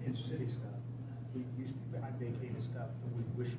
and city stuff. We used to buy vacated stuff, and we wish.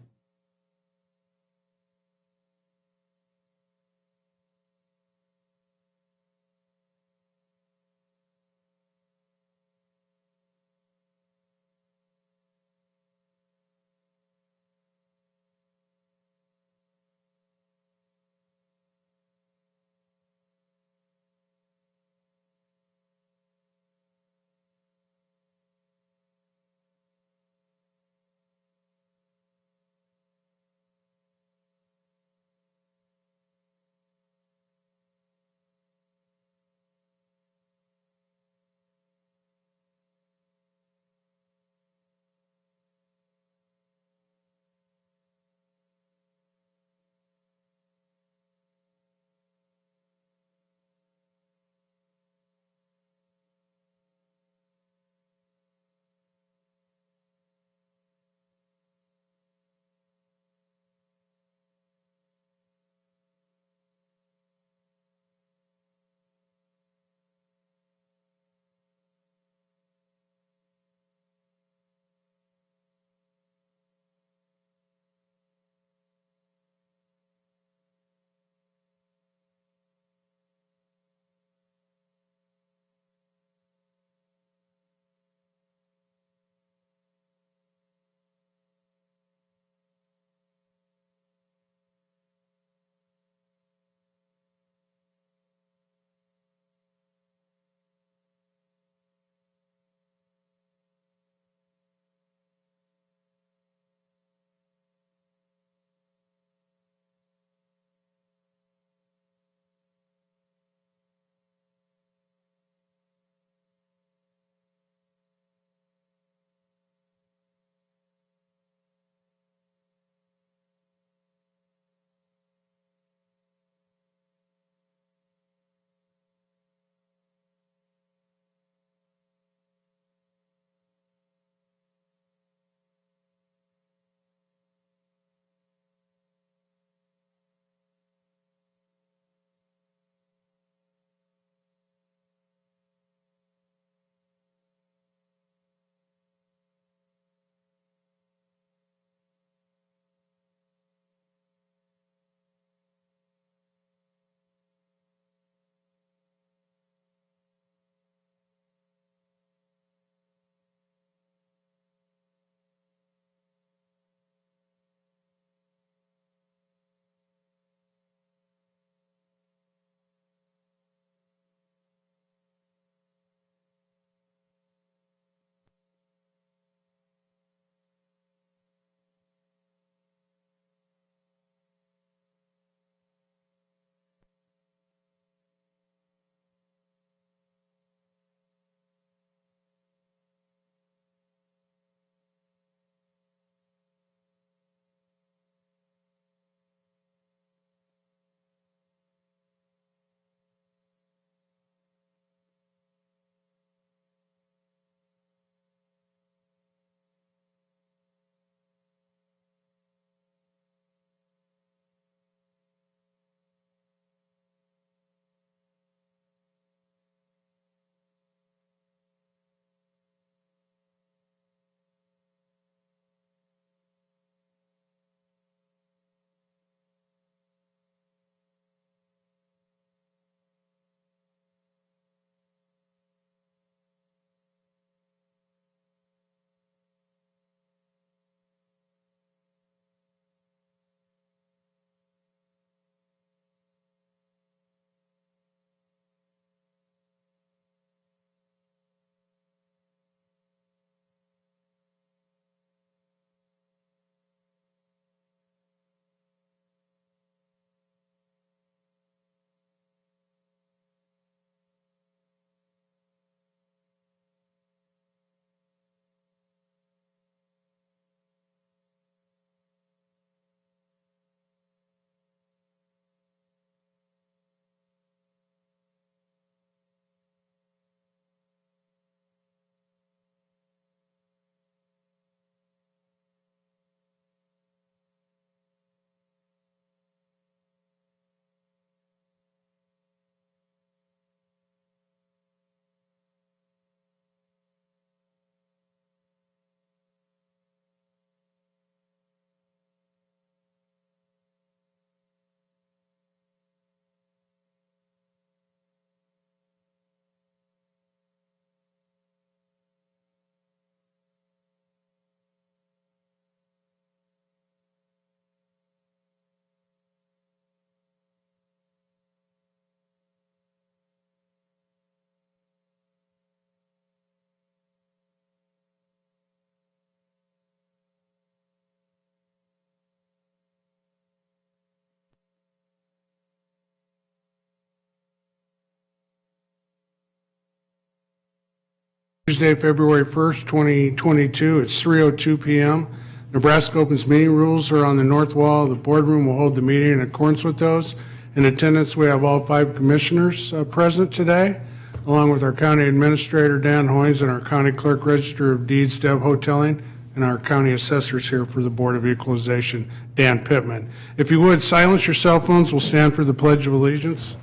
Tuesday, February 1st, 2022. It's 3:02 p.m. Nebraska Opens meeting rules are on the north wall of the boardroom. We'll hold the meeting in accordance with those. In attendance, we have all 5 commissioners present today, along with our county administrator, Dan Hoynes, and our county clerk, register of deeds, Deb Houghtaling, and our county assessors here for the Board of Equalization, Dan Pittman. If you would, silence your cell phones. We'll stand for the Pledge of Allegiance.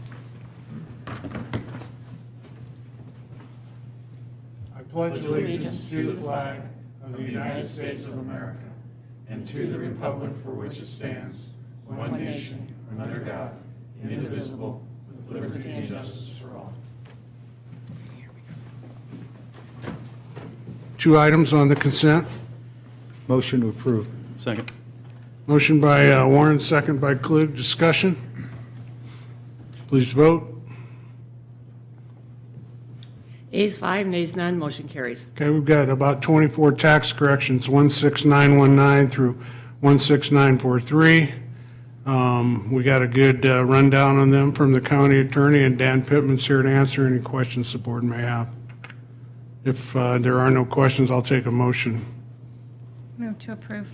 I pledge allegiance to the flag of the United States of America and to the republic for which it stands, one nation, under God, indivisible, with liberty and justice for all. 2 items on the consent. Motion to approve. Second. Motion by Warren, second by Klug. Discussion? Please vote. Ayes 5, nays none, motion carries. Okay, we've got about 24 tax corrections, 16919 through 16943. We got a good rundown on them from the county attorney, and Dan Pittman's here to answer any questions the board may have. If there are no questions, I'll take a motion. Move to approve.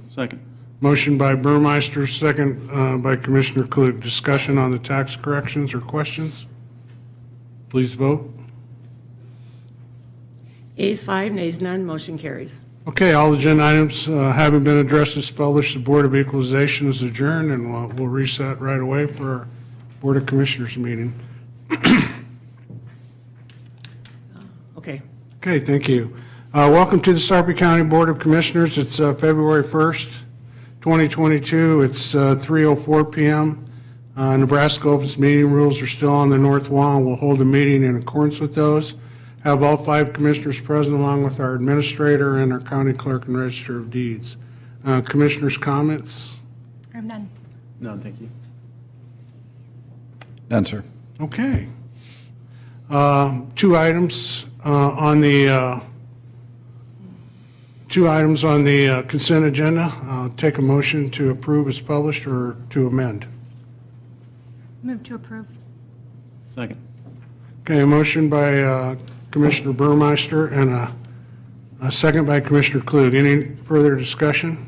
Second. Motion by Burmeister, second by Commissioner Klug. Discussion on the tax corrections or questions? Please vote. Ayes 5, nays none, motion carries. Okay, all agenda items having been addressed as published, the Board of Equalization is adjourned, and we'll reset right away for our Board of Commissioners meeting. Okay. Okay, thank you. Welcome to the Sarpy County Board of Commissioners. It's February 1st, 2022. It's 3:04 p.m. Nebraska Opens meeting rules are still on the north wall, and we'll hold a meeting in accordance with those. Have all 5 commissioners present, along with our administrator and our county clerk and register of deeds. Commissioners' comments? I have none. No, thank you. None, sir. Okay. 2 items on the consent agenda. I'll take a motion to approve as published or to amend. Move to approve. Second. Okay, a motion by Commissioner Burmeister and a second by Commissioner Klug. Any further discussion?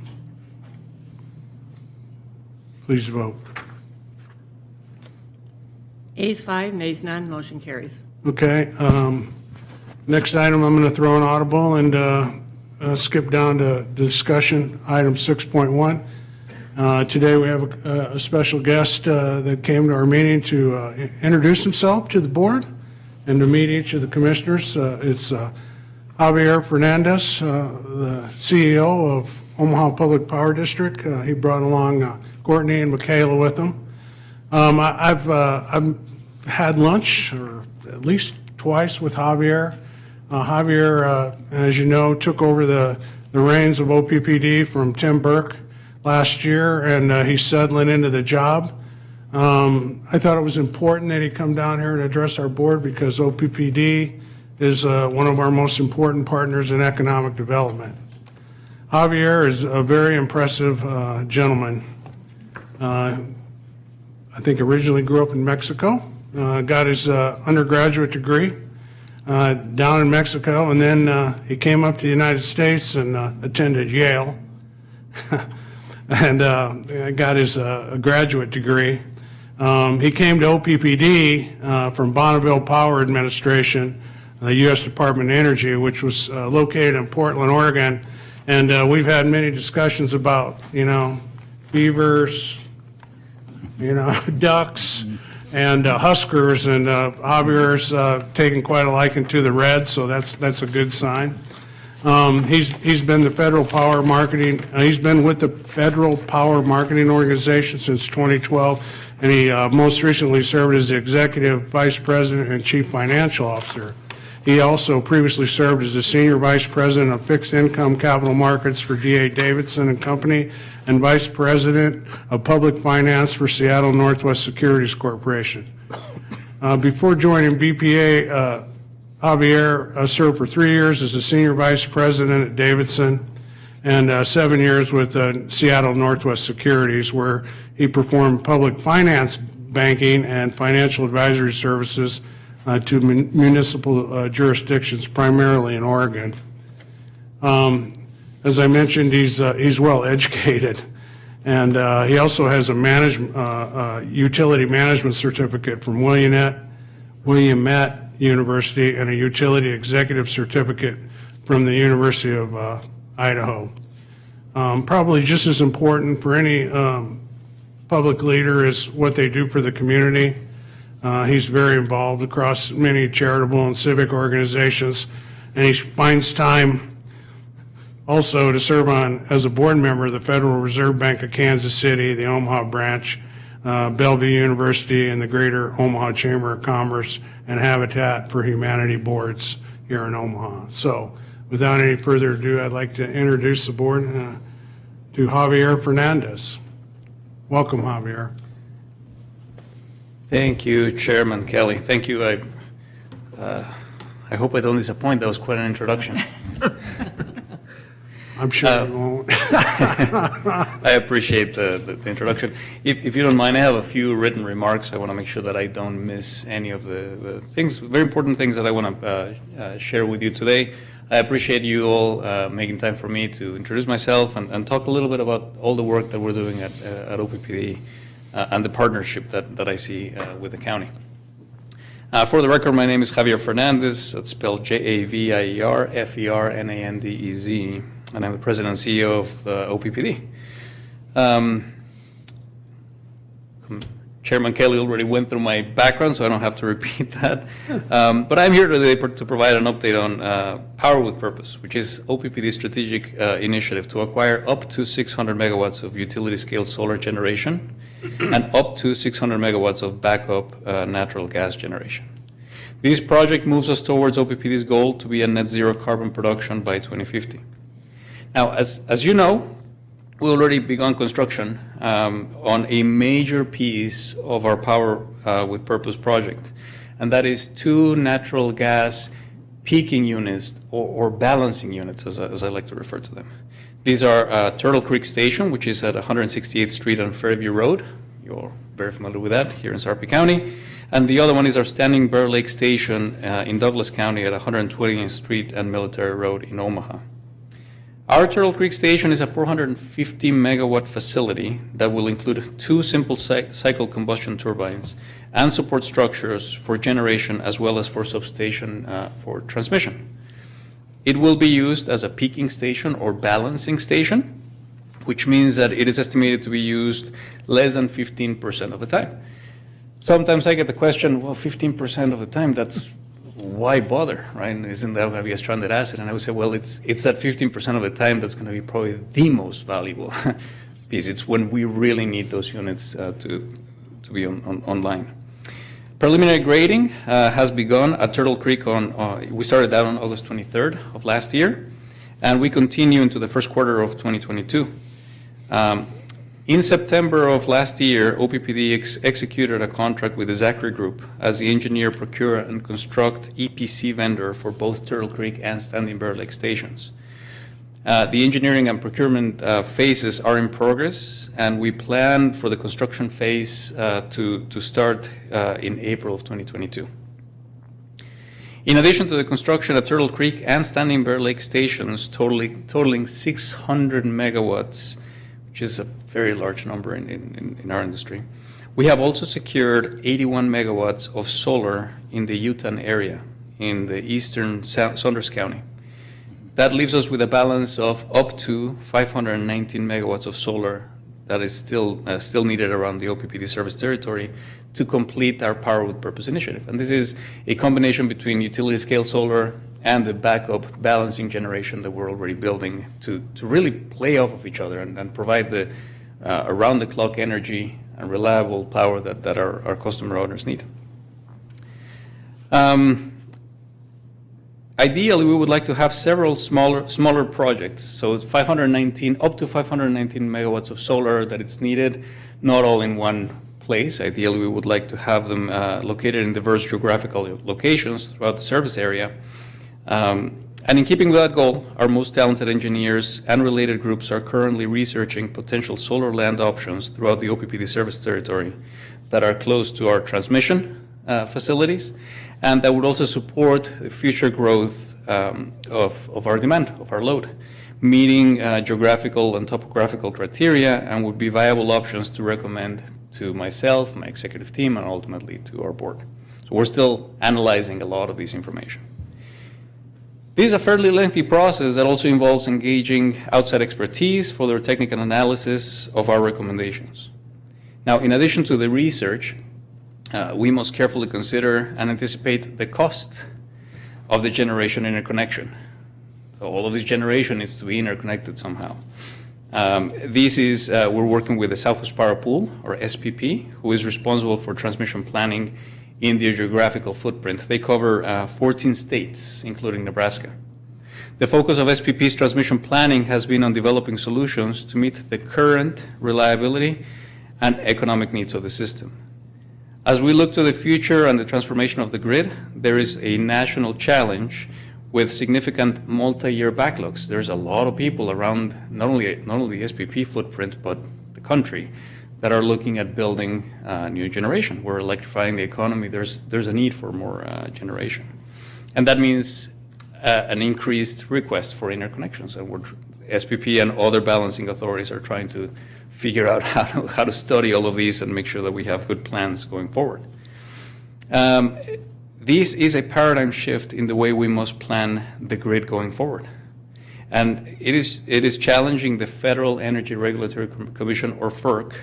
Please vote. Ayes 5, nays none, motion carries. Okay, next item, I'm going to throw an audible and skip down to discussion, item 6.1. Today we have a special guest that came to our meeting to introduce himself to the board and to meet each of the commissioners. It's Javier Fernandez, the CEO of Omaha Public Power District. He brought along Courtney and Michaela with him. I've had lunch, or at least twice, with Javier. Javier, as you know, took over the reins of OPPD from Tim Burke last year, and he's settling into the job. I thought it was important that he come down here and address our board because OPPD is one of our most important partners in economic development. Javier is a very impressive gentleman. I think originally grew up in Mexico, got his undergraduate degree down in Mexico, and then he came up to the United States and attended Yale and got his graduate degree. He came to OPPD from Bonneville Power Administration, the U.S. Department of Energy, which was located in Portland, Oregon. And we've had many discussions about, beavers, ducks, and huskers. And Javier's taken quite a liking to the Reds, so that's a good sign. He's been the federal power marketing. He's been with the Federal Power Marketing Organization since 2012, and he most recently served as the executive vice president and chief financial officer. He also previously served as the senior vice president of fixed income capital markets for D.A. Davidson and Company, and vice president of public finance for Seattle Northwest Securities Corporation. Before joining BPA, Javier served for 3 years as a senior vice president at Davidson and 7 years with Seattle Northwest Securities, where he performed public finance banking and financial advisory services to municipal jurisdictions, primarily in Oregon. As I mentioned, he's well educated, and he also has a utility management certificate from Willamette University and a utility executive certificate from the University of Idaho. Probably just as important for any public leader is what they do for the community. He's very involved across many charitable and civic organizations, and he finds time also to serve as a board member of the Federal Reserve Bank of Kansas City, the Omaha branch, Bellevue University, and the Greater Omaha Chamber of Commerce and Habitat for Humanity boards here in Omaha. So without any further ado, I'd like to introduce the board to Javier Fernandez. Welcome, Javier. Thank you, Chairman Kelly. Thank you. I hope I don't disappoint. That was quite an introduction. I'm sure you won't. I appreciate the introduction. If you don't mind, I have a few written remarks. I want to make sure that I don't miss any of the things, very important things that I want to share with you today. I appreciate you all making time for me to introduce myself and talk a little bit about all the work that we're doing at OPPD and the partnership that I see with the county. For the record, my name is Javier Fernandez. That's spelled Javier Fernandez, and I'm the president and CEO of OPPD. Chairman Kelly already went through my background, so I don't have to repeat that. But I'm here today to provide an update on Power with Purpose, which is OPPD's strategic initiative to acquire up to 600 megawatts of utility-scale solar generation and up to 600 megawatts of backup natural gas generation. This project moves us towards OPPD's goal to be a net zero carbon production by 2050. Now, as you know, we already begun construction on a major piece of our Power with Purpose project, and that is 2 natural gas peaking units or balancing units, as I like to refer to them. These are Turtle Creek Station, which is at 168th Street and Fairview Road. You're very familiar with that here in Sarpy County. And the other one is our Standing Bear Lake Station in Douglas County at 120th Street and Military Road in Omaha. Our Turtle Creek Station is a 450 megawatt facility that will include 2 simple cycle combustion turbines and support structures for generation as well as for substation for transmission. It will be used as a peaking station or balancing station, which means that it is estimated to be used less than 15% of the time. Sometimes I get the question, well, 15% of the time, that's why bother, right? Isn't that going to be a stranded asset? And I would say, well, it's that 15% of the time that's going to be probably the most valuable piece. It's when we really need those units to be online. Preliminary grading has begun at Turtle Creek we started that on August 23rd of last year, and we continue into the first quarter of 2022. In September of last year, OPPD executed a contract with the Zachary Group as the engineer, procure, and construct EPC vendor for both Turtle Creek and Standing Bear Lake stations. The engineering and procurement phases are in progress, and we plan for the construction phase to start in April of 2022. In addition to the construction at Turtle Creek and Standing Bear Lake stations, totaling 600 megawatts, which is a very large number in our industry, we have also secured 81 megawatts of solar in the Utah area in the eastern Saunders County. That leaves us with a balance of up to 519 megawatts of solar that is still needed around the OPPD service territory to complete our Power with Purpose initiative. And this is a combination between utility-scale solar and the backup balancing generation that we're already building to really play off of each other and provide the around-the-clock energy and reliable power that our customer owners need. Ideally, we would like to have several smaller projects. So it's up to 519 megawatts of solar that it's needed, not all in one place. Ideally, we would like to have them located in diverse geographical locations throughout the service area. And in keeping with that goal, our most talented engineers and related groups are currently researching potential solar land options throughout the OPPD service territory that are close to our transmission, facilities, and that would also support the future growth of our demand, of our load, meeting geographical and topographical criteria, and would be viable options to recommend to myself, my executive team, and ultimately to our board. So we're still analyzing a lot of this information. This is a fairly lengthy process that also involves engaging outside expertise for their technical analysis of our recommendations. Now, in addition to the research, we must carefully consider and anticipate the cost of the generation interconnection. So all of this generation needs to be interconnected somehow. We're working with the Southwest Power Pool, or SPP, who is responsible for transmission planning in their geographical footprint. They cover 14 states, including Nebraska. The focus of SPP's transmission planning has been on developing solutions to meet the current reliability and economic needs of the system. As we look to the future and the transformation of the grid, there is a national challenge with significant multi-year backlogs. There's a lot of people around not only the SPP footprint, but the country, that are looking at building new generation. We're electrifying the economy. There's a need for more generation. And that means an increased request for interconnections. And SPP and other balancing authorities are trying to figure out how to study all of these and make sure that we have good plans going forward. This is a paradigm shift in the way we must plan the grid going forward. And it is challenging the Federal Energy Regulatory Commission, or FERC,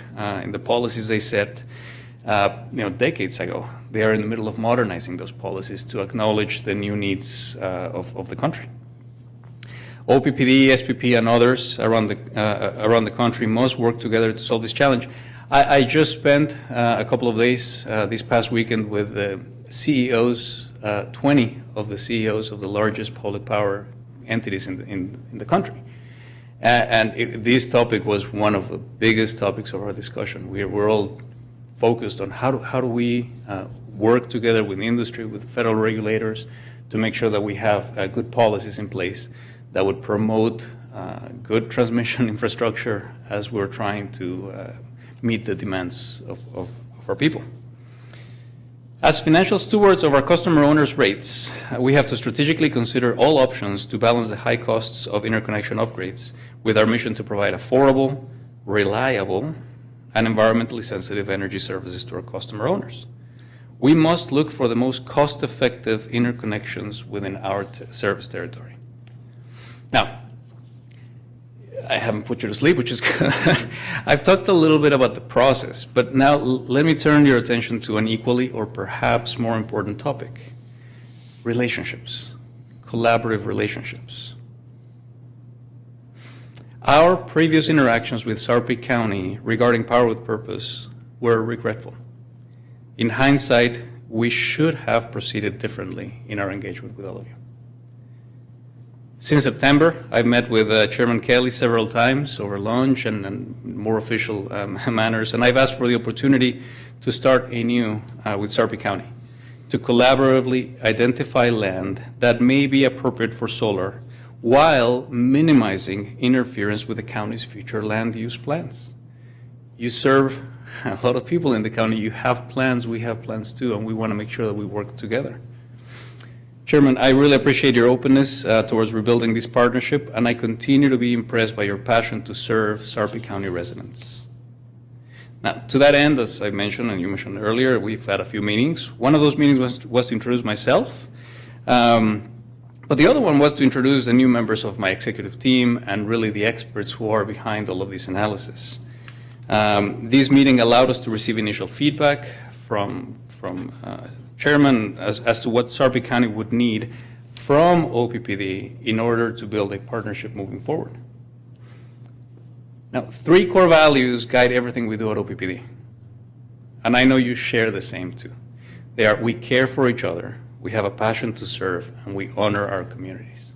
in the policies they set decades ago. They are in the middle of modernizing those policies to acknowledge the new needs of the country. OPPD, SPP, and others around the country must work together to solve this challenge. I just spent a couple of days this past weekend with the CEOs, 20 of the CEOs of the largest public power entities in the country. This topic was one of the biggest topics of our discussion. We're all focused on how do we work together with the industry, with federal regulators, to make sure that we have good policies in place that would promote good transmission infrastructure as we're trying to meet the demands of our people. As financial stewards of our customer owners' rates, we have to strategically consider all options to balance the high costs of interconnection upgrades with our mission to provide affordable, reliable, and environmentally sensitive energy services to our customer owners. We must look for the most cost-effective interconnections within our service territory. Now, I haven't put you to sleep, which is good. I've talked a little bit about the process, but now let me turn your attention to an equally or perhaps more important topic: relationships, collaborative relationships. Our previous interactions with Sarpy County regarding Power with Purpose were regretful. In hindsight, we should have proceeded differently in our engagement with all of you. Since September, I've met with Chairman Kelly several times over lunch and more official manners, and I've asked for the opportunity to start anew with Sarpy County to collaboratively identify land that may be appropriate for solar while minimizing interference with the county's future land use plans. You serve a lot of people in the county. You have plans, we have plans too, and we want to make sure that we work together. Chairman, I really appreciate your openness towards rebuilding this partnership, and I continue to be impressed by your passion to serve Sarpy County residents. Now, to that end, as I mentioned and you mentioned earlier, we've had a few meetings. One of those meetings was to introduce myself, but the other one was to introduce the new members of my executive team and really the experts who are behind all of this analysis. This meeting allowed us to receive initial feedback from Chairman as to what Sarpy County would need from OPPD in order to build a partnership moving forward. Now, 3 core values guide everything we do at OPPD, and I know you share the same too. They are: we care for each other, we have a passion to serve, and we honor our communities.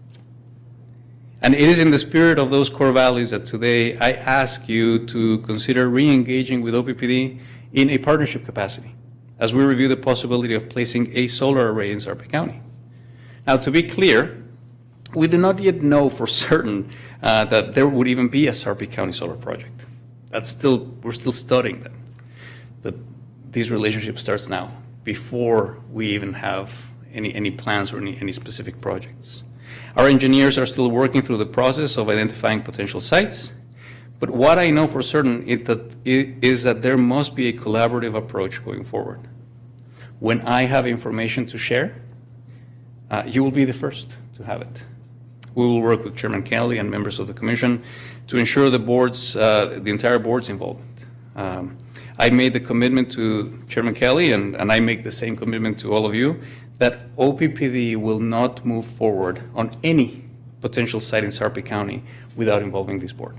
And it is in the spirit of those core values that today I ask you to consider re-engaging with OPPD in a partnership capacity as we review the possibility of placing a solar array in Sarpy County. Now, to be clear, we do not yet know for certain that there would even be a Sarpy County solar project. We're still studying that. But this relationship starts now. before we even have any plans or any specific projects. Our engineers are still working through the process of identifying potential sites, but what I know for certain is that there must be a collaborative approach going forward. When I have information to share, you will be the first to have it. We will work with Chairman Kelly and members of the commission to ensure the entire board's involvement. I made the commitment to Chairman Kelly, and I make the same commitment to all of you, that OPPD will not move forward on any potential site in Sarpy County without involving this board.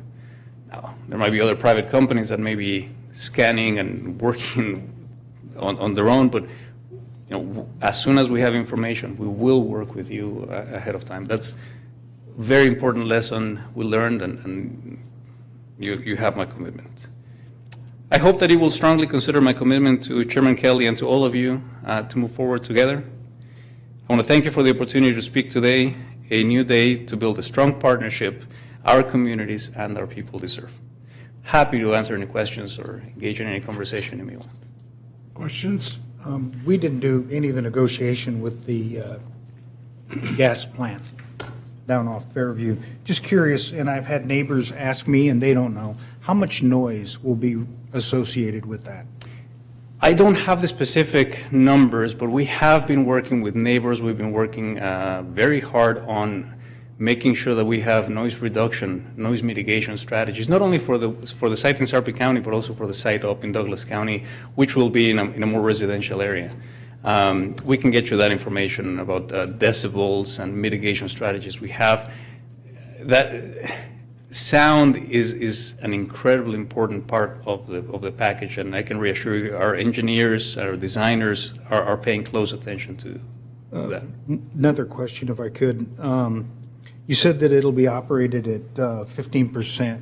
Now, there might be other private companies that may be scanning and working on their own, but as soon as we have information, we will work with you ahead of time. That's a very important lesson we learned, and you have my commitment. I hope that you will strongly consider my commitment to Chairman Kelly and to all of you to move forward together. I want to thank you for the opportunity to speak today, a new day to build a strong partnership our communities and our people deserve. Happy to answer any questions or engage in any conversation you may want. Questions? We didn't do any of the negotiation with the gas plant down off Fairview. Just curious, and I've had neighbors ask me, and they don't know, how much noise will be associated with that? I don't have the specific numbers, but we have been working with neighbors. We've been working very hard on making sure that we have noise reduction, noise mitigation strategies, not only for the site in Sarpy County, but also for the site up in Douglas County, which will be in a more residential area. We can get you that information about decibels and mitigation strategies we have. That sound is an incredibly important part of the package, and I can reassure you, our engineers, our designers are paying close attention to that. Another question, if I could. You said that it'll be operated at 15%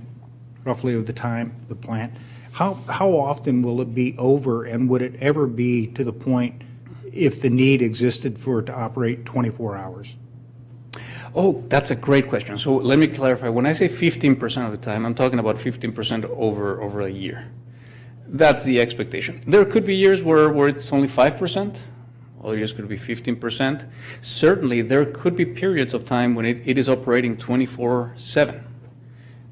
roughly of the time, the plant. How often will it be over, and would it ever be to the point if the need existed for it to operate 24 hours? Oh, that's a great question. So let me clarify. When I say 15% of the time, I'm talking about 15% over a year. That's the expectation. There could be years where it's only 5%. Other years could be 15%. Certainly, there could be periods of time when it is operating 24/7.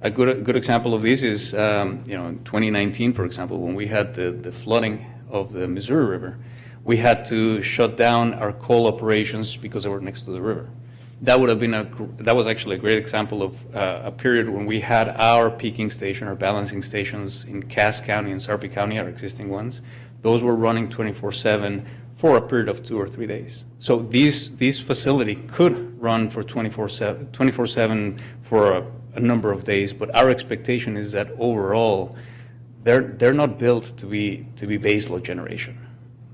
A good example of this is, in 2019, for example, when we had the flooding of the Missouri River, we had to shut down our coal operations because they were next to the river. That was actually a great example of a period when we had our peaking station, our balancing stations in Cass County and Sarpy County, our existing ones. Those were running 24/7 for a period of 2 or 3 days. So this facility could run for 24/7 for a number of days, but our expectation is that overall, they're not built to be baseload generation.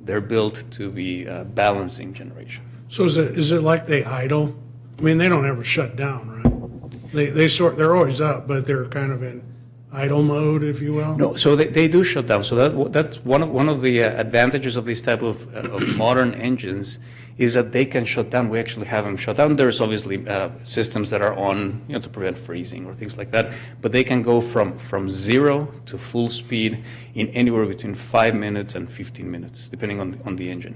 They're built to be balancing generation. So is it like they idle? I mean, they don't ever shut down, right? They're always up, but they're kind of in idle mode, if you will? No, so they do shut down. So that's one of the advantages of this type of modern engines is that they can shut down. We actually have them shut down. There's obviously systems that are on, to prevent freezing or things like that, but they can go from 0 to full speed in anywhere between 5 minutes and 15 minutes, depending on the engine.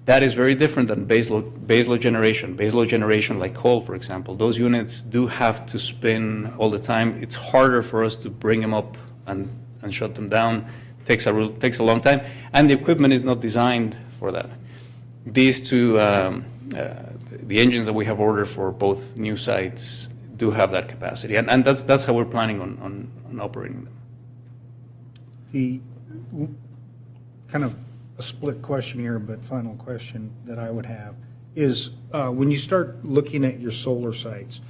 That is very different than baseload generation. Baseload generation, like coal, for example, those units do have to spin all the time. It's harder for us to bring them up and shut them down. Takes a long time, and the equipment is not designed for that. These two, the engines that we have ordered for both new sites do have that capacity, and that's how we're planning on operating them. The kind of a split question here, but final question that I would have is when you start looking at your solar sites,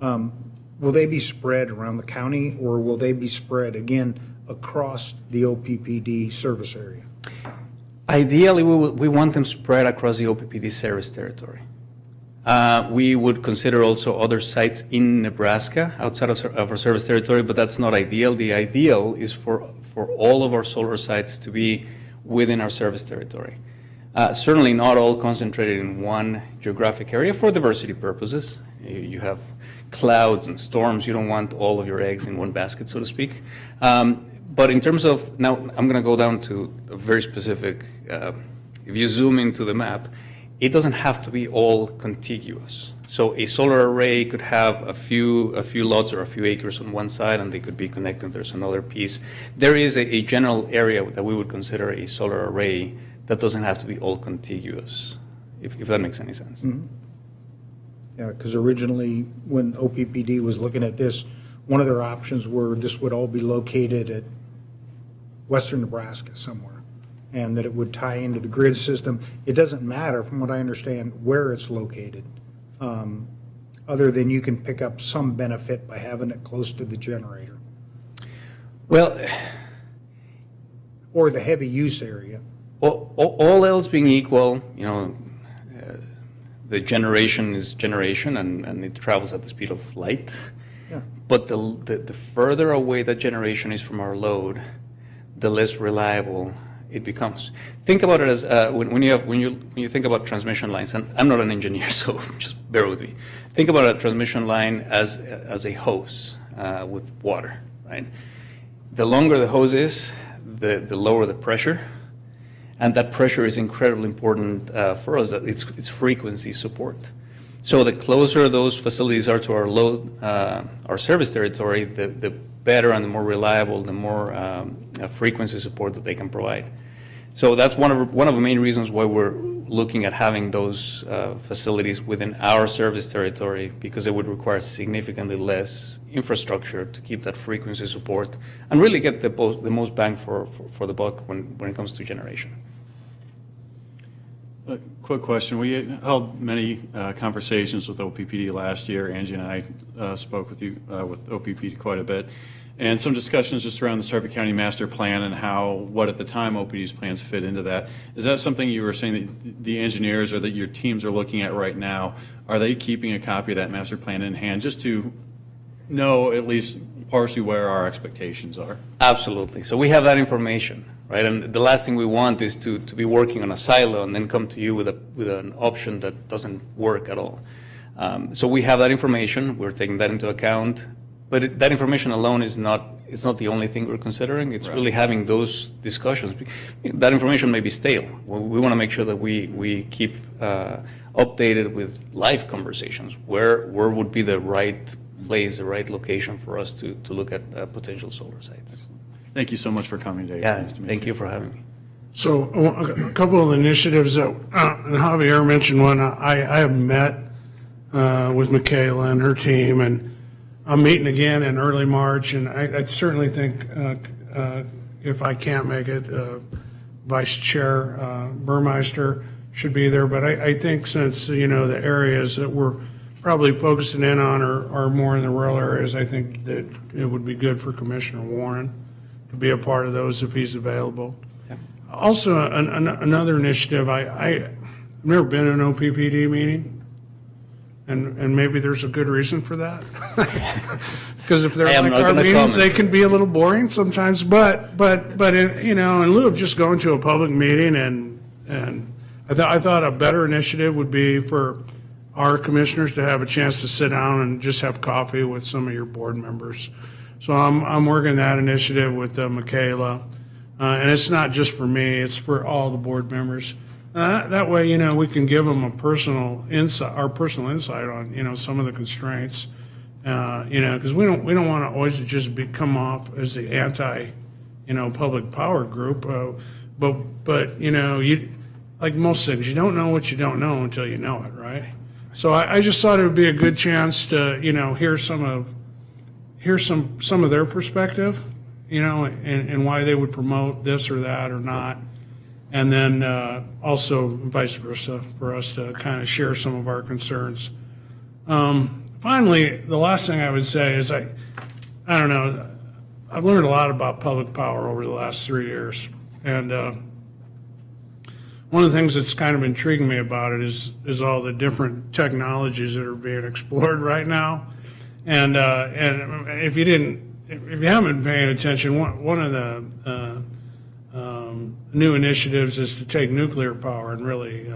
will they be spread around the county, or will they be spread, again, across the OPPD service area? Ideally, we want them spread across the OPPD service territory. We would consider also other sites in Nebraska outside of our service territory, but that's not ideal. The ideal is for all of our solar sites to be within our service territory. Certainly not all concentrated in one geographic area for diversity purposes. You have clouds and storms. You don't want all of your eggs in one basket, so to speak. But in terms of, now I'm going to go down to a very specific if you zoom into the map, it doesn't have to be all contiguous. So a solar array could have a few lots or a few acres on one side, and they could be connected. There's another piece. There is a general area that we would consider a solar array that doesn't have to be all contiguous, if that makes any sense. Yeah, because originally, when OPPD was looking at this, one of their options were this would all be located at western Nebraska somewhere, and that it would tie into the grid system. It doesn't matter, from what I understand, where it's located, other than you can pick up some benefit by having it close to the generator Well, or the heavy use area. all else being equal, the generation is generation, and it travels at the speed of light. Yeah. But the further away that generation is from our load, the less reliable it becomes. Think about it as when you think about transmission lines, and I'm not an engineer, so just bear with me. Think about a transmission line as a hose with water, right? The longer the hose is, the lower the pressure, and that pressure is incredibly important for us. That it's frequency support. So the closer those facilities are to our load, our service territory, the better and the more reliable, the more frequency support that they can provide. So that's one of the main reasons why we're looking at having those facilities within our service territory, because it would require significantly less infrastructure to keep that frequency support and really get the most bang for the buck when it comes to generation. A quick question. We held many conversations with OPPD last year. Angie and I spoke with you with OPPD quite a bit, and some discussions just around the Sarpy County Master Plan and what at the time OPPD's plans fit into that. Is that something you were saying that the engineers or that your teams are looking at right now? Are they keeping a copy of that master plan in hand just to know at least partially where our expectations are? Absolutely. So we have that information, right? And the last thing we want is to be working on a silo and then come to you with an option that doesn't work at all. So we have that information. We're taking that into account. But that information alone is not the only thing we're considering. It's really having those discussions. That information may be stale. We want to make sure that we keep updated with live conversations. Where would be the right place, the right location for us to look at potential solar sites. Thank you so much for coming today. Yeah, Nice to meet thank you for having me. So a couple of initiatives that, and Javier mentioned one, I have met with Michaela and her team, and I'm meeting again in early March, and I certainly think if I can't make it, Vice Chair Burmeister should be there, but I think since, the areas that we're probably focusing in on are more in the rural areas, I think that it would be good for Commissioner Warren to be a part of those if he's available. Yeah. Also, another initiative, I've never been in an OPPD meeting, and maybe there's a good reason for that. Because if they're I am like not our gonna meetings, comment. they can be a little boring sometimes, but in lieu of just going to a public meeting, and I thought a better initiative would be for our commissioners to have a chance to sit down and just have coffee with some of your board members. So I'm working that initiative with Michaela, and it's not just for me; it's for all the board members. That way, we can give them our personal insight on some of the constraints. Because we don't want to always just come off as the anti, public power group. But you like most things, you don't know what you don't know until you know it, right? So I just thought it would be a good chance to, hear some of their perspective, and why they would promote this or that or not. And then also vice versa for us to kind of share some of our concerns. Finally, the last thing I would say is I don't know, I've learned a lot about public power over the last 3 years. And one of the things that's kind of intriguing me about it is all the different technologies that are being explored right now. And if you haven't been paying attention, one of the new initiatives is to take nuclear power and really,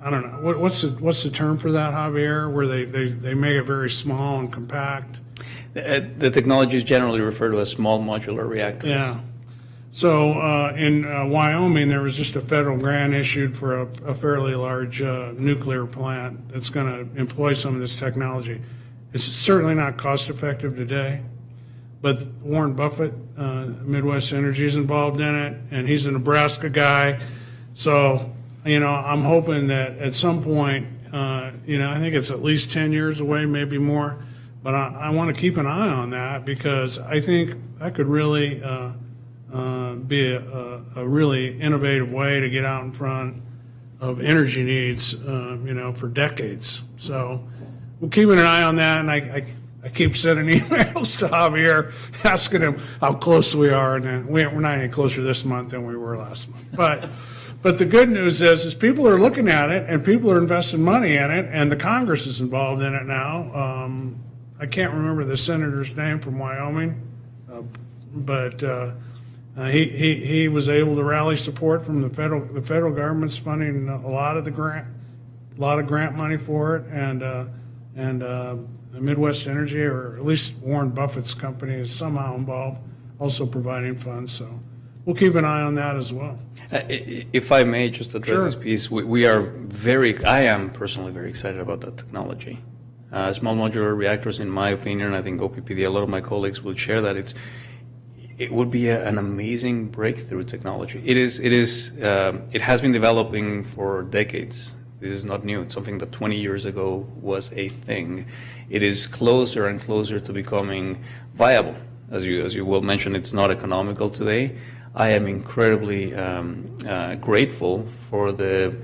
I don't know, what's the term for that, Javier, where they make it very small and compact? The technology is generally referred to as small modular reactors. Yeah. So in Wyoming, there was just a federal grant issued for a fairly large nuclear plant that's going to employ some of this technology. It's certainly not cost effective today, but Warren Buffett, Midwest Energy, is involved in it, and he's a Nebraska guy. So, I'm hoping that at some point, I think it's at least 10 years away, maybe more, but I want to keep an eye on that because I think that could really be a really innovative way to get out in front of energy needs, for decades. So we're keeping an eye on that, and I keep sending emails to Javier asking him how close we are, and we're not any closer this month than we were last month. But the good news is people are looking at it, and people are investing money in it, and the Congress is involved in it now. I can't remember the senator's name from Wyoming, but he was able to rally support from the federal government's funding a lot of grant money for it, and Midwest Energy, or at least Warren Buffett's company, is somehow involved, also providing funds. So we'll keep an eye on that as well. If I may just address Sure. this piece, I am personally very excited about that technology. Small modular reactors, in my opinion, I think OPPD, a lot of my colleagues will share that, it would be an amazing breakthrough technology. It has been developing for decades. This is not new. It's something that 20 years ago was a thing. It is closer and closer to becoming viable. As you well mentioned, it's not economical today. I am incredibly grateful for the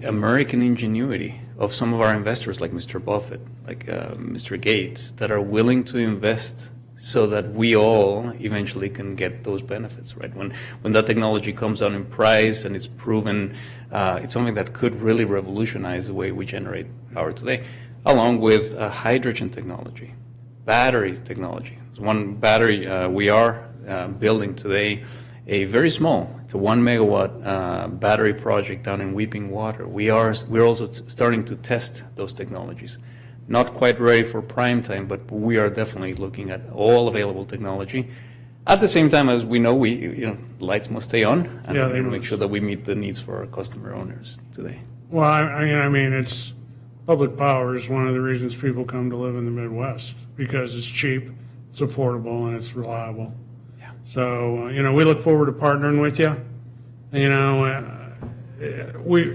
American ingenuity of some of our investors, like Mr. Buffett, like Mr. Gates, that are willing to invest so that we all eventually can get those benefits, right? When that technology comes down in price and it's proven, it's something that could really revolutionize the way we generate power today, along with hydrogen technology, battery technology. There's one battery we are building today, it's a 1 megawatt battery project down in Weeping Water. We're also starting to test those technologies. Not quite ready for prime time, but we are definitely looking at all available technology. At the same time, as we know, lights must stay on, and Yeah, we they need to make must. sure that we meet the needs for our customer owners today. Well, I mean, it's public power is one of the reasons people come to live in the Midwest, because it's cheap, it's affordable, and it's reliable. Yeah. So, we look forward to partnering with you.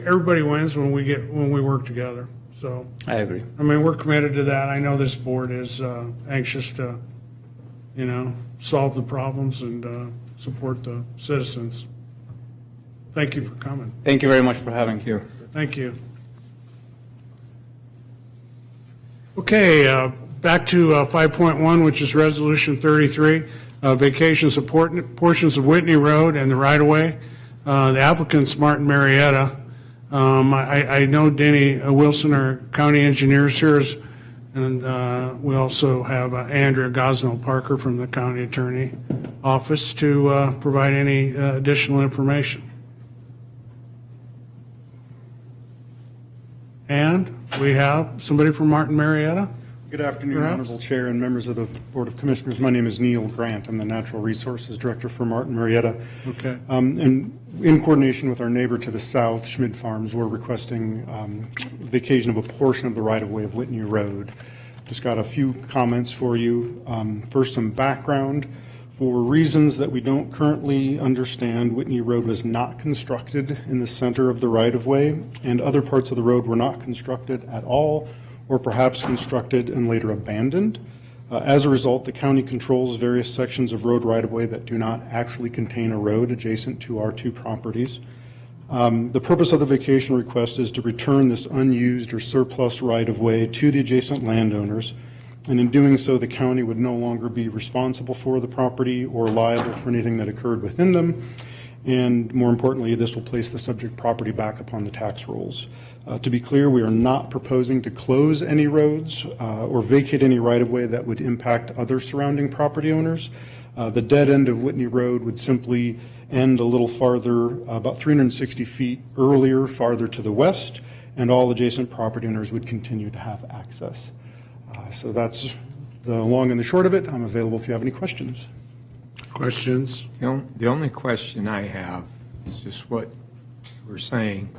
Everybody wins when we work together. So, I agree. I mean, we're committed to that. I know this board is anxious to, solve the problems and support the citizens. Thank you for coming. Thank you very much for having me. Thank you. Okay, back to 5.1, which is Resolution 33, vacation support portions of Whitney Road and the right-of-way. The applicant's Martin Marietta. I know Denny Wilson, our county engineers here, and we also have Andrea Gosnell-Parker from the county attorney office to provide any additional information. And we have somebody from Martin Marietta. Good afternoon, Perhaps? Honorable Chair and members of the Board of Commissioners. My name is Neil Grant. I'm the Natural Resources Director for Martin Marietta. Okay. And in coordination with our neighbor to the south, Schmid Farms, we're requesting vacation of a portion of the right-of-way of Whitney Road. Just got a few comments for you. First, some background. For reasons that we don't currently understand, Whitney Road was not constructed in the center of the right-of-way, and other parts of the road were not constructed at all, or perhaps constructed and later abandoned. As a result, the county controls various sections of road right-of-way that do not actually contain a road adjacent to our two properties. The purpose of the vacation request is to return this unused or surplus right-of-way to the adjacent landowners, and in doing so, the county would no longer be responsible for the property or liable for anything that occurred within them. And more importantly, this will place the subject property back upon the tax rolls. To be clear, we are not proposing to close any roads or vacate any right-of-way that would impact other surrounding property owners. The dead end of Whitney Road would simply end a little farther, about 360 feet earlier, farther to the west, and all adjacent property owners would continue to have access. So that's the long and the short of it. I'm available if you have any questions. Questions? The only question I have is just what we're saying.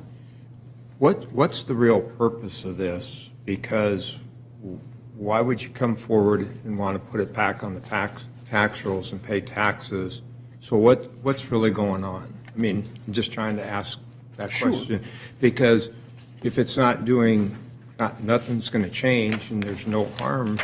What's the real purpose of this? Because why would you come forward and want to put it back on the tax rolls and pay taxes? So what's really going on? I mean, I'm just trying to ask that question. Because if it's nothing's going to change and there's no harm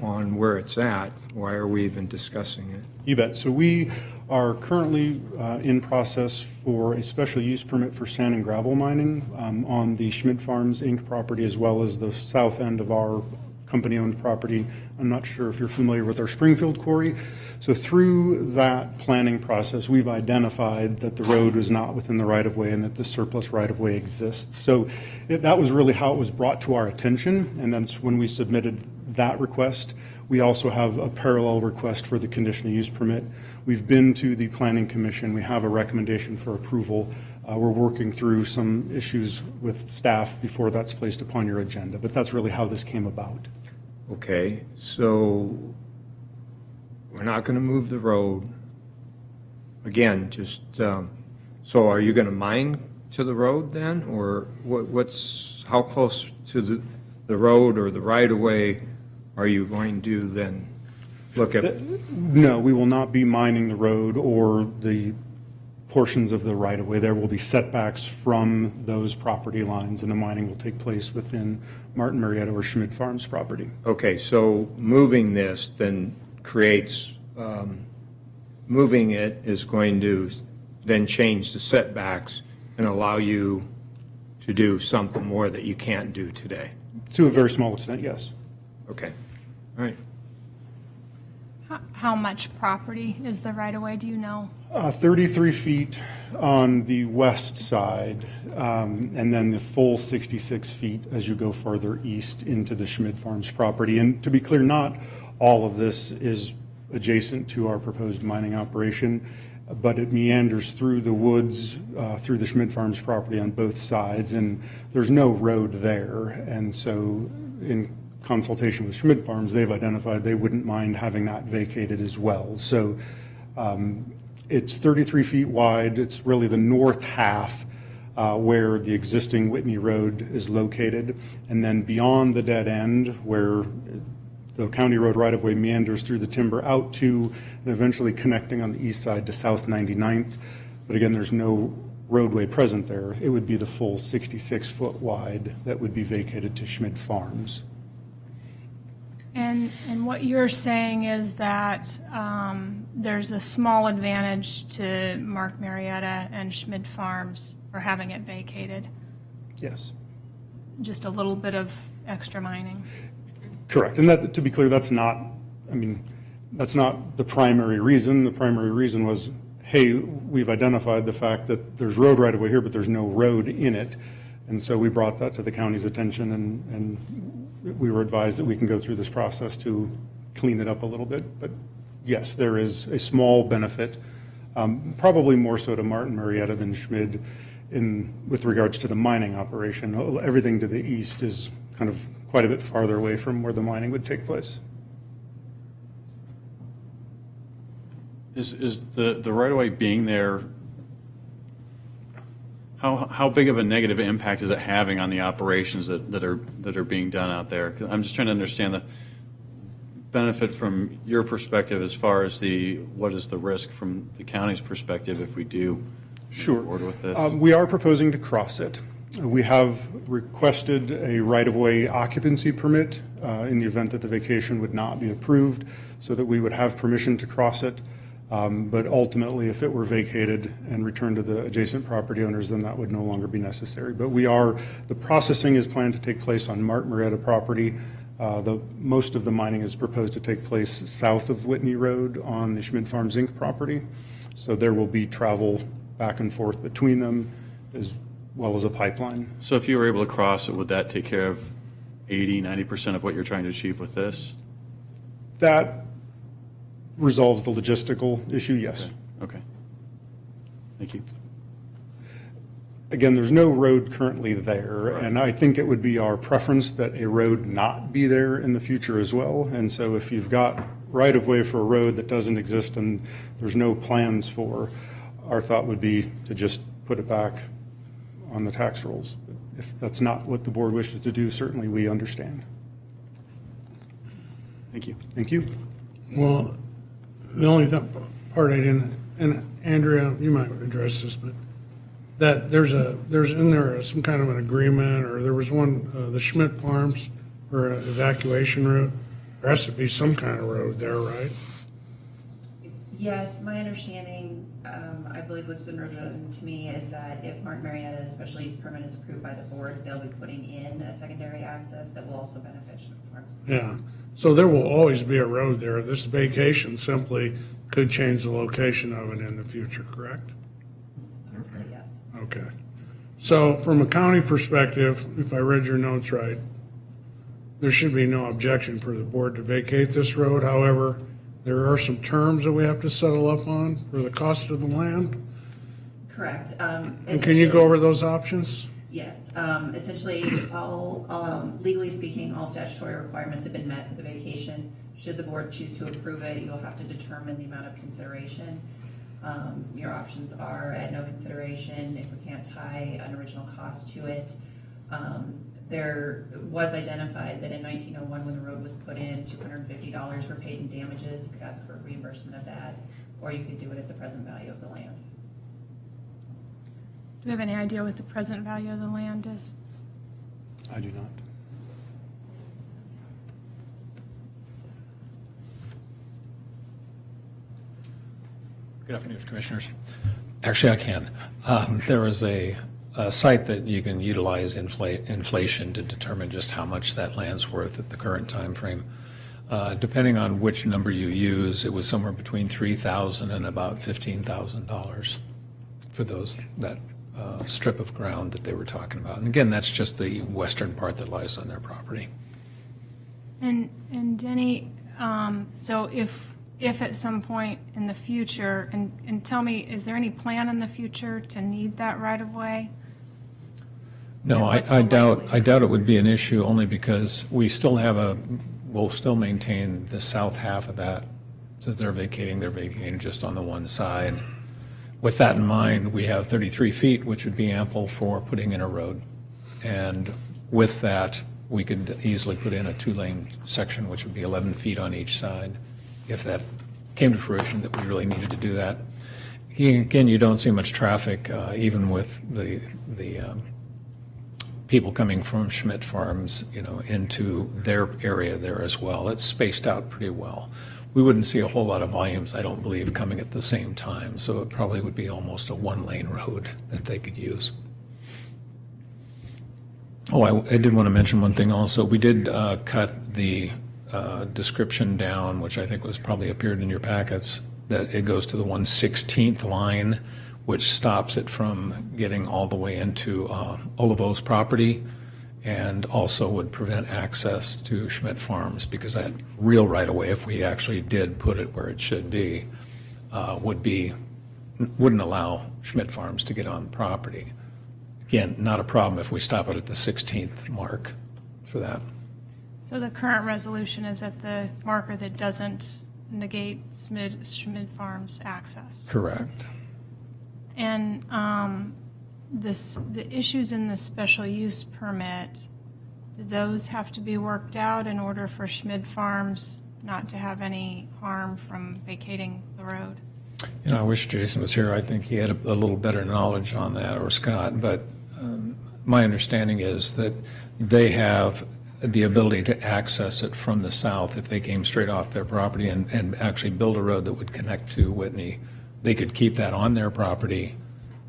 on where it's at, why are we even discussing it? You bet. So we are currently in process for a special use permit for sand and gravel mining on the Schmidt Farms Inc. property, as well as the south end of our company-owned property. I'm not sure if you're familiar with our Springfield quarry. So through that planning process, we've identified that the road is not within the right-of-way and that the surplus right-of-way exists. So that was really how it was brought to our attention, and that's when we submitted that request. We also have a parallel request for the conditional use permit. We've been to the Planning Commission. We have a recommendation for approval. We're working through some issues with staff before that's placed upon your agenda, but that's really how this came about. Okay, so we're not going to move the road. Again, just, so are you going to mine to the road then? Or how close to the road or the right-of-way are you going to then look at? No, we will not be mining the road or the portions of the right-of-way. There will be setbacks from those property lines, and the mining will take place within Martin Marietta or Schmidt Farms property. Okay, so moving this then creates, moving it is going to then change the setbacks and allow you to do something more that you can't do today. To a very small extent, yes. Okay, all right. How much property is the right-of-way, do you know? 33 feet on the west side, and then the full 66 feet as you go further east into the Schmidt Farms property. And to be clear, not all of this is adjacent to our proposed mining operation, but it meanders through the woods, through the Schmidt Farms property on both sides, and there's no road there. And so in consultation with Schmidt Farms, they've identified they wouldn't mind having that vacated as well. So it's 33 feet wide. It's really the north half where the existing Whitney Road is located. And then beyond the dead end where the county road right-of-way meanders through the timber out to and eventually connecting on the east side to South 99th. But again, there's no roadway present there. It would be the full 66-foot wide that would be vacated to Schmidt Farms. And what you're saying is that there's a small advantage to Mark Marietta and Schmidt Farms for having it vacated, Yes. just a little bit of extra mining. Correct. And that, to be clear, that's not the primary reason. The primary reason was, hey, we've identified the fact that there's road right away here, but there's no road in it. And so we brought that to the county's attention, and we were advised that we can go through this process to clean it up a little bit. But yes, there is a small benefit, probably more so to Martin Marietta than Schmidt with regards to the mining operation. Everything to the east is kind of quite a bit farther away from where the mining would take place. Is the right-of-way being there, how big of a negative impact is it having on the operations that are being done out there? 'Cause I'm just trying to understand the benefit from your perspective as far as what is the risk from the county's perspective if we do Sure. move forward with this? We are proposing to cross it. We have requested a right-of-way occupancy permit in the event that the vacation would not be approved, so that we would have permission to cross it. But ultimately, if it were vacated and returned to the adjacent property owners, then that would no longer be necessary. But the processing is planned to take place on Martin Marietta property. Most of the mining is proposed to take place south of Whitney Road on the Schmidt Farms Inc. property. So there will be travel back and forth between them as well as a pipeline. So if you were able to cross it, would that take care of 80-90% of what you're trying to achieve with this? That resolves the logistical issue, yes. Okay. Thank you. again, there's no road currently there, and I think it would be our preference that a road not be there in the future as well. And so if you've got right-of-way for a road that doesn't exist and there's no plans for, our thought would be to just put it back on the tax rolls. If that's not what the board wishes to do, certainly we understand. Thank you. Thank you. Well, the only part I didn't, and Andrea, you might address this, but that there's in there some kind of an agreement, or there was one, the Schmidt Farms for an evacuation route. There has to be some kind of road there, right? Yes, my understanding, I believe what's been revealed to me is that if Mark Marietta special use permit is approved by the board, they'll be putting in a secondary access that will also benefit Schmidt Farms. Yeah. So there will always be a road there. This vacation simply could change the location of it in the future, correct? Possibly, yes. Okay. So from a county perspective, if I read your notes right, there should be no objection for the board to vacate this road. However, there are some terms that we have to settle up on for the cost of the land. Correct. And can you go over those options? Yes. Essentially, all, legally speaking, all statutory requirements have been met for the vacation. Should the board choose to approve it, you'll have to determine the amount of consideration. Your options are at no consideration if we can't tie an original cost to it. There was identified that in 1901, when the road was put in, $250 were paid in damages. You could ask for reimbursement of that, or you could do it at the present value of the land. Do we have any idea what the present value of the land is? I do not. Good afternoon, Commissioners. Actually, I can. There is a site that you can utilize inflation to determine just how much that land's worth at the current time frame. Depending on which number you use, it was somewhere between $3,000 and about $15,000 for that strip of ground that they were talking about. And again, that's just the western part that lies on their property. And Denny, so if at some point in the future, and tell me, is there any plan in the future to need that right of way? No, I doubt it would be an issue, only because we still have we'll still maintain the south half of that. So they're vacating just on the one side. With that in mind, we have 33 feet, which would be ample for putting in a road. And with that, we could easily put in a 2-lane section, which would be 11 feet on each side, if that came to fruition that we really needed to do that. Again, you don't see much traffic, even with the people coming from Schmidt Farms, into their area there as well. It's spaced out pretty well. We wouldn't see a whole lot of volumes, I don't believe, coming at the same time. So it probably would be almost a 1-lane road that they could use. Oh, I did want to mention one thing also. We did cut the description down, which I think was probably appeared in your packets, that it goes to the 1/16th line, which stops it from getting all the way into Olivo's property, and also would prevent access to Schmidt Farms, because that real right-of-way, if we actually did put it where it should be, wouldn't allow Schmidt Farms to get on the property. Again, not a problem if we stop it at the 16th mark for that. So the current resolution is at the marker that doesn't negate Schmidt Farms access. Correct. And the issues in the special use permit, do those have to be worked out in order for Schmidt Farms not to have any harm from vacating the road? I wish Jason was here. I think he had a little better knowledge on that, or Scott, but my understanding is that they have the ability to access it from the south if they came straight off their property and actually build a road that would connect to Whitney. They could keep that on their property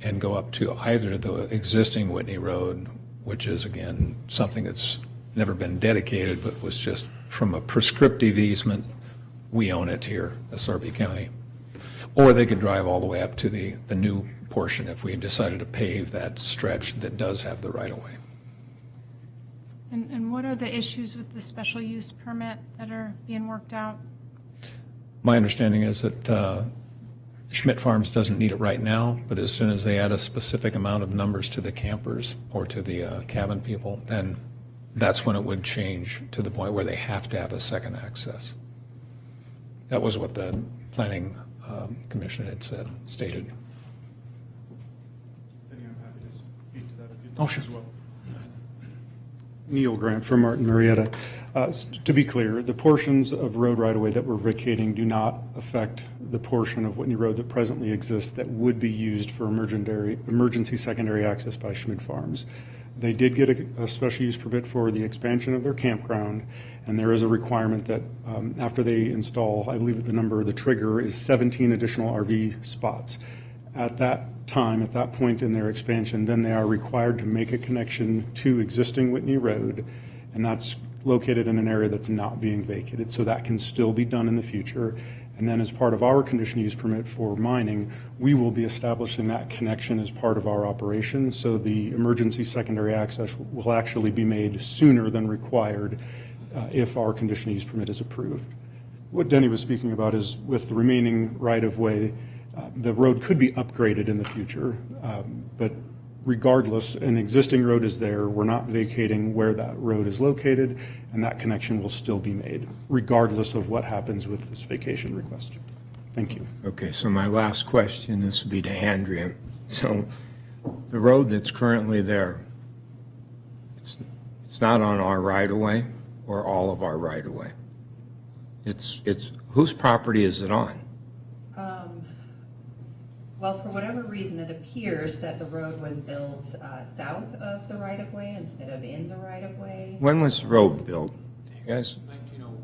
and go up to either the existing Whitney Road, which is, again, something that's never been dedicated, but was just from a prescriptive easement, we own it here at Sarpy County. Or they could drive all the way up to the new portion if we decided to pave that stretch that does have the right-of-way. And what are the issues with the special use permit that are being worked out? My understanding is that Schmidt Farms doesn't need it right now, but as soon as they add a specific amount of numbers to the campers or to the cabin people, then that's when it would change to the point where they have to have a second access. That was what the Planning Commission had stated. Oh, sure. Neil Grant from Martin Marietta. To be clear, the portions of road right-of-way that we're vacating do not affect the portion of Whitney Road that presently exists that would be used for emergency secondary access by Schmidt Farms. They did get a special use permit for the expansion of their campground, and there is a requirement that after they install, I believe the trigger is 17 additional RV spots. At that time, at that point in their expansion, then they are required to make a connection to existing Whitney Road, and that's located in an area that's not being vacated, so that can still be done in the future. And then as part of our conditional use permit for mining, we will be establishing that connection as part of our operation, so the emergency secondary access will actually be made sooner than required if our conditional use permit is approved. What Denny was speaking about is with the remaining right-of-way, the road could be upgraded in the future, but regardless, an existing road is there. We're not vacating where that road is located, and that connection will still be made, regardless of what happens with this vacation request. Thank you. Okay, so my last question, this would be to Andrea. So the road that's currently there, it's not on our right-of-way or all of our right-of-way? It's whose property is it on? Well, for whatever reason, it appears that the road was built south of the right-of-way instead of in the right-of-way. When was the road built? You guys? 1901.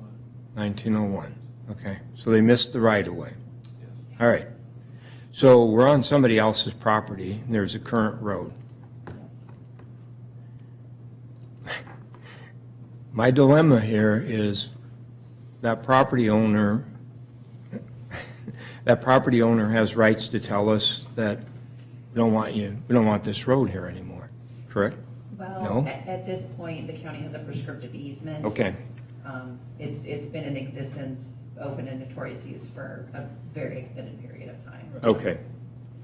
1901. Okay, so they missed the right-of-way. Yes. All right. So we're on somebody else's property, and there's a current road. Yes. My dilemma here is that property owner has rights to tell us that we don't want this road here anymore, correct? Well, No? at this point, the county has a prescriptive easement. Okay. It's been in existence, open and notorious use for a very extended period of time. Okay,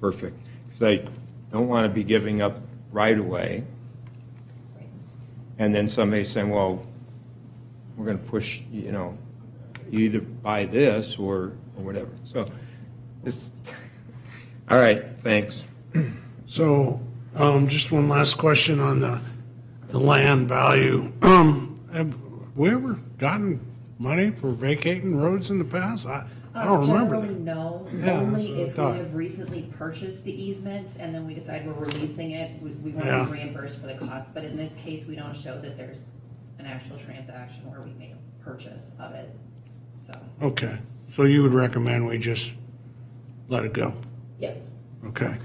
perfect. Because I don't want to be giving up right away, Right. and then somebody saying, well, we're going to push, you either buy this or whatever. So, all right, thanks. So, just one last question on the land value. Have we ever gotten money for vacating roads in the past? I don't remember Generally, that. no. Yeah, Only that's what I if we thought. have recently purchased the easement and then we decide we're releasing it, we want Yeah. to be reimbursed for the cost. But in this case, we don't show that there's an actual transaction where we made a purchase of it. So, Okay, so you would recommend we just let it go? yes. Okay.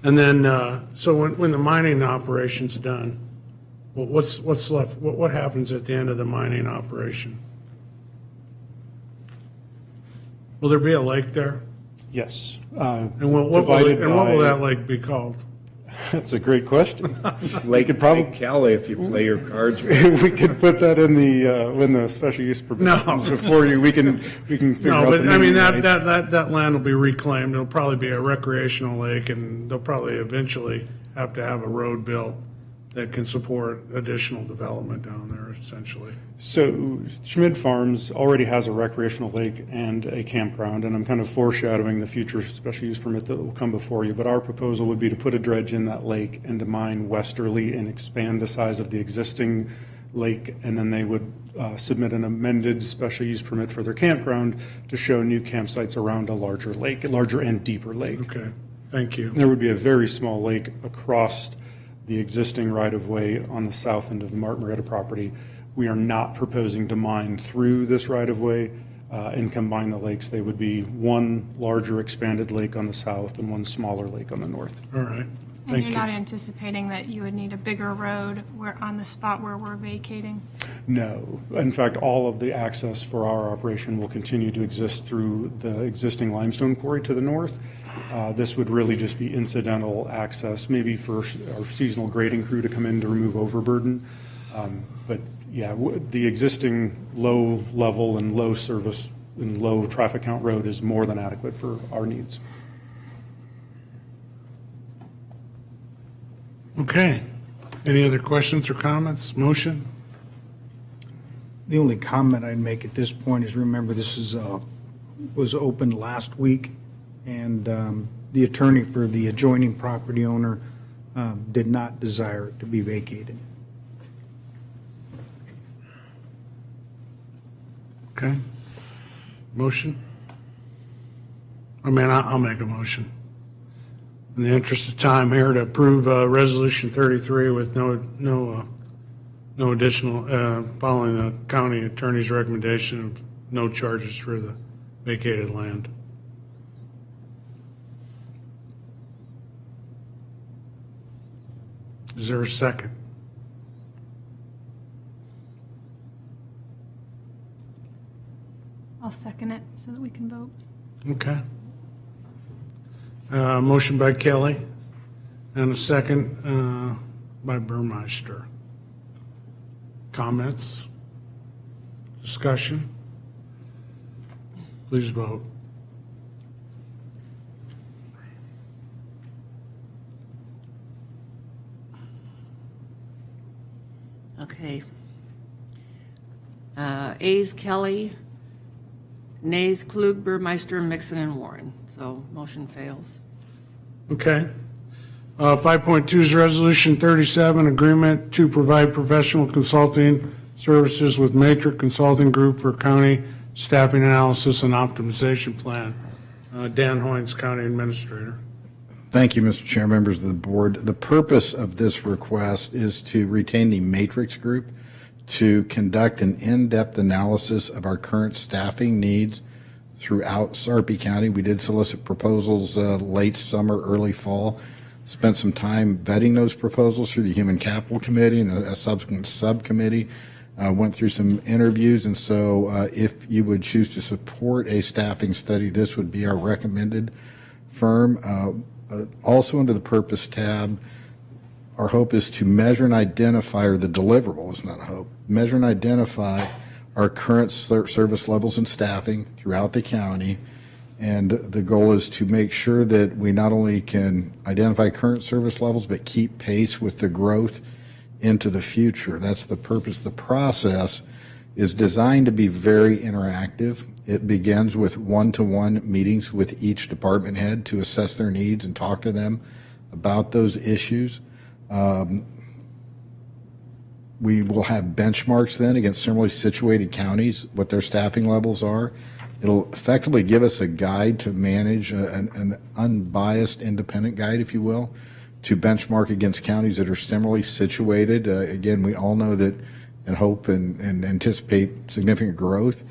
And then, so when the mining operation's done, what's left? What happens at the end of the mining operation? Will there be a lake there? Yes. And what will that lake be called? That's a great question. Lake Kelly, if you play your cards right. We could put that in the when the special use permit No. comes before you. We can figure No, out but the I mean, naming that rights. land will be reclaimed. It'll probably be a recreational lake, and they'll probably eventually have to have a road built that can support additional development down there, essentially. So Schmidt Farms already has a recreational lake and a campground, and I'm kind of foreshadowing the future special use permit that will come before you. But our proposal would be to put a dredge in that lake and to mine westerly and expand the size of the existing lake, and then they would submit an amended special use permit for their campground to show new campsites around a larger lake, a larger and deeper lake. Okay, thank you. There would be a very small lake across the existing right-of-way on the south end of the Martin Marietta property. We are not proposing to mine through this right-of-way and combine the lakes. They would be one larger expanded lake on the south and one smaller lake on the north. All right, And thank you're you. not anticipating that you would need a bigger road on the spot where we're vacating? No. In fact, all of the access for our operation will continue to exist through the existing limestone quarry to the north. This would really just be incidental access, maybe for our seasonal grading crew to come in to remove overburden. But yeah, the existing low level and low service and low traffic count road is more than adequate for our needs. Okay. Any other questions or comments? Motion? The only comment I'd make at this point is, remember, this is, was opened last week, and the attorney for the adjoining property owner did not desire it to be vacated. Okay. Motion? I mean, I'll make a motion. In the interest of time here, to approve Resolution 33 with no additional, following the county attorney's recommendation of no charges for the vacated land. Is there a second? I'll second it so that we can vote. Okay. Motion by Kelly and a second by Burmeister. Comments? Discussion? Please vote. Okay. Ayes Kelly, nays Klug, Burmeister, Mixon, and Warren. So motion fails. Okay. 5.2 is Resolution 37, agreement to provide professional consulting services with Matrix Consulting Group for county staffing analysis and optimization plan. Dan Hoynes, County Administrator. Thank you, Mr. Chair, members of the board. The purpose of this request is to retain the Matrix Group to conduct an in-depth analysis of our current staffing needs throughout Sarpy County. We did solicit proposals late summer, early fall. Spent some time vetting those proposals through the Human Capital Committee and a subsequent subcommittee. Went through some interviews, and so if you would choose to support a staffing study, this would be our recommended firm. Also under the purpose tab, our hope is to measure and identify, or the deliverable is not a hope, measure and identify our current service levels and staffing throughout the county. And the goal is to make sure that we not only can identify current service levels, but keep pace with the growth into the future. That's the purpose. The process is designed to be very interactive. It begins with one-to-one meetings with each department head to assess their needs and talk to them about those issues. We will have benchmarks then against similarly situated counties, what their staffing levels are. It'll effectively give us a guide to manage, an unbiased, independent guide, if you will, to benchmark against counties that are similarly situated. Again, we all know that and hope and anticipate significant growth,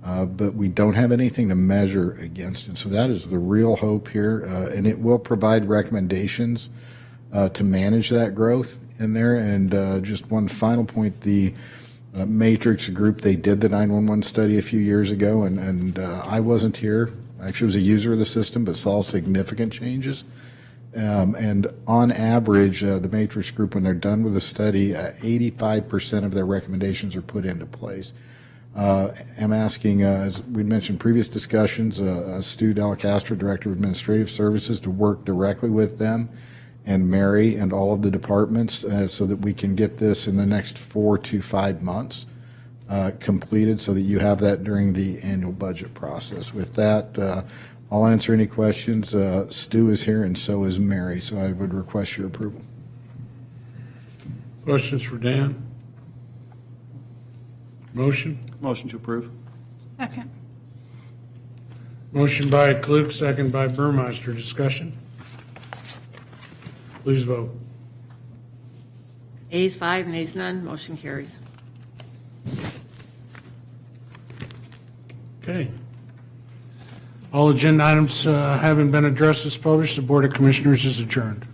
but we don't have anything to measure against it. So that is the real hope here, and it will provide recommendations to manage that growth in there. And just one final point, the Matrix Group, they did the 911 study a few years ago, and I wasn't here. I actually was a user of the system, but saw significant changes. And on average, the Matrix Group, when they're done with the study, 85% of their recommendations are put into place. I'm asking, as we mentioned in previous discussions, Stu Delacastro, Director of Administrative Services, to work directly with them and Mary and all of the departments so that we can get this in the next 4 to 5 months completed, so that you have that during the annual budget process. With that, I'll answer any questions. Stu is here, and so is Mary, so I would request your approval. Questions for Dan? Motion? Motion to approve. Second. Motion by Klug, second by Burmeister. Discussion? Please vote. Ayes 5, nays none, motion carries. Okay. All agenda items having been addressed as published, the Board of Commissioners is adjourned.